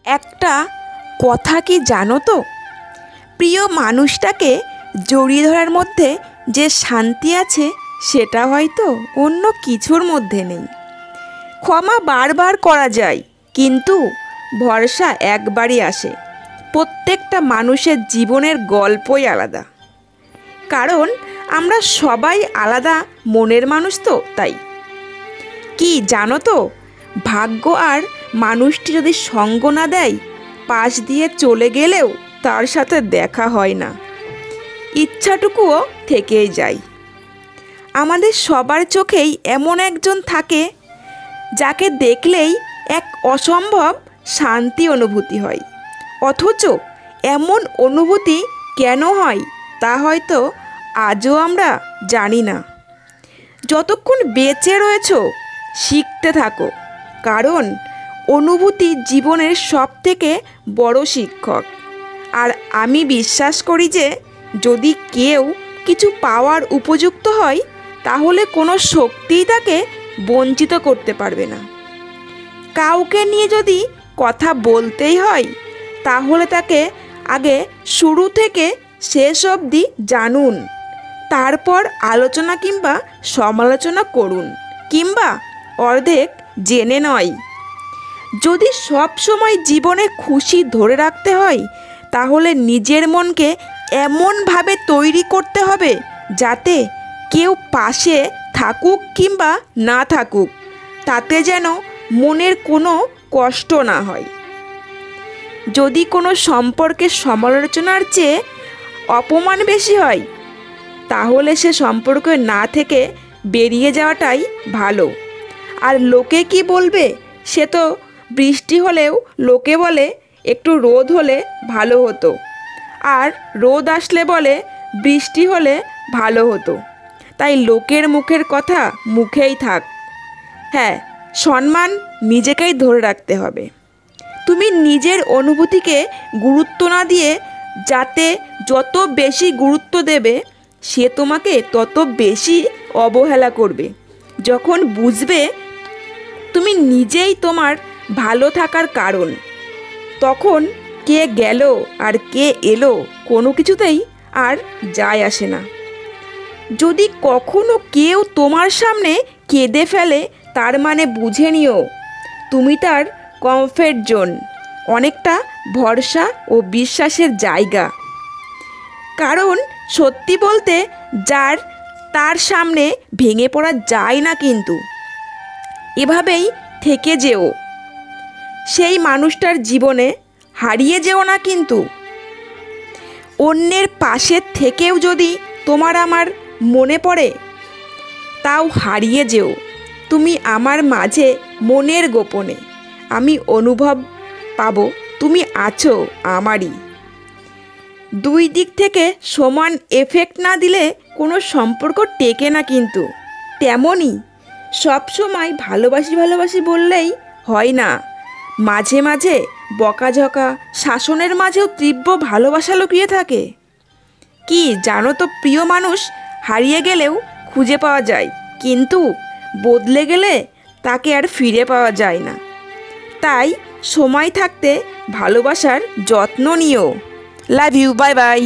একটা কথা কি জানো তো, প্রিয় মানুষটাকে জড়িয়ে ধরার মধ্যে যে শান্তি আছে সেটা হয়তো অন্য কিছুর মধ্যে নেই। ক্ষমা বারবার করা যায়, কিন্তু ভরসা একবারই আসে। প্রত্যেকটা মানুষের জীবনের গল্পই আলাদা, কারণ আমরা সবাই আলাদা মনের মানুষ, তো তাই। কি জানো তো, ভাগ্য আর মানুষটি যদি সঙ্গ না দেয়, পাশ দিয়ে চলে গেলেও তার সাথে দেখা হয় না, ইচ্ছাটুকুও থেকেই যায়। আমাদের সবার চোখেই এমন একজন থাকে যাকে দেখলেই এক অসম্ভব শান্তি অনুভূতি হয়, অথচ এমন অনুভূতি কেন হয় তা হয়তো আজও আমরা জানি না। যতক্ষণ বেঁচে রয়েছো শিখতে থাকো, কারণ অনুভূতি জীবনের সবথেকে বড় শিক্ষক। আর আমি বিশ্বাস করি যে যদি কেউ কিছু পাওয়ার উপযুক্ত হয়, তাহলে কোনো শক্তিই তাকে বঞ্চিত করতে পারবে না। কাউকে নিয়ে যদি কথা বলতেই হয়, তাহলে তাকে আগে শুরু থেকে শেষ অবধি জানুন, তারপর আলোচনা কিংবা সমালোচনা করুন, কিংবা অর্ধেক জেনে নয়। যদি সব সময় জীবনে খুশি ধরে রাখতে হয়, তাহলে নিজের মনকে এমনভাবে তৈরি করতে হবে যাতে কেউ পাশে থাকুক কিংবা না থাকুক, তাতে যেন মনের কোনো কষ্ট না হয়। যদি কোনো সম্পর্কের সমালোচনার চেয়ে অপমান বেশি হয়, তাহলে সে সম্পর্কে না থেকে বেরিয়ে যাওয়াটাই ভালো। আর লোকে কি বলবে, সে তো বৃষ্টি হলেও লোকে বলে একটু রোদ হলে ভালো হতো, আর রোদ আসলে বলে বৃষ্টি হলে ভালো হতো। তাই লোকের মুখের কথা মুখেই থাক। হ্যাঁ, সম্মান নিজেকেই ধরে রাখতে হবে। তুমি নিজের অনুভূতিকে গুরুত্ব না দিয়ে যাতে যত বেশি গুরুত্ব দেবে, সে তোমাকে তত বেশি অবহেলা করবে। যখন বুঝবে তুমি নিজেই তোমার ভালো থাকার কারণ, তখন কে গেল আর কে এলো কোনো কিছুতেই আর যায় আসে না। যদি কখনো কেউ তোমার সামনে কেঁদে ফেলে, তার মানে বুঝে নিও তুমি তার কমফর্ট জোন, অনেকটা ভরসা ও বিশ্বাসের জায়গা। কারণ সত্যি বলতে যার তার সামনে ভেঙে পড়া যায় না, কিন্তু এভাবেই থেকে যেও সেই মানুষটার জীবনে, হারিয়ে যেও না। কিন্তু অন্যের পাশে থেকেও যদি তোমার আমার মনে পড়ে, তাও হারিয়ে যেও তুমি আমার মাঝে মনের গোপনে। আমি অনুভব পাবো তুমি আছো আমারই। দুই দিক থেকে সমান এফেক্ট না দিলে কোনো সম্পর্ক টেকে না। কিন্তু তেমনই সবসময় ভালোবাসি ভালোবাসি বললেই হয় না, মাঝে মাঝে বকাঝকা শাসনের মাঝেও তীব্র ভালোবাসা লুকিয়ে থাকে। কি জানো তো, প্রিয় মানুষ হারিয়ে গেলেও খুঁজে পাওয়া যায়, কিন্তু বদলে গেলে তাকে আর ফিরে পাওয়া যায় না। তাই সময় থাকতে ভালোবাসার যত্ন নিও। Love you, bye by.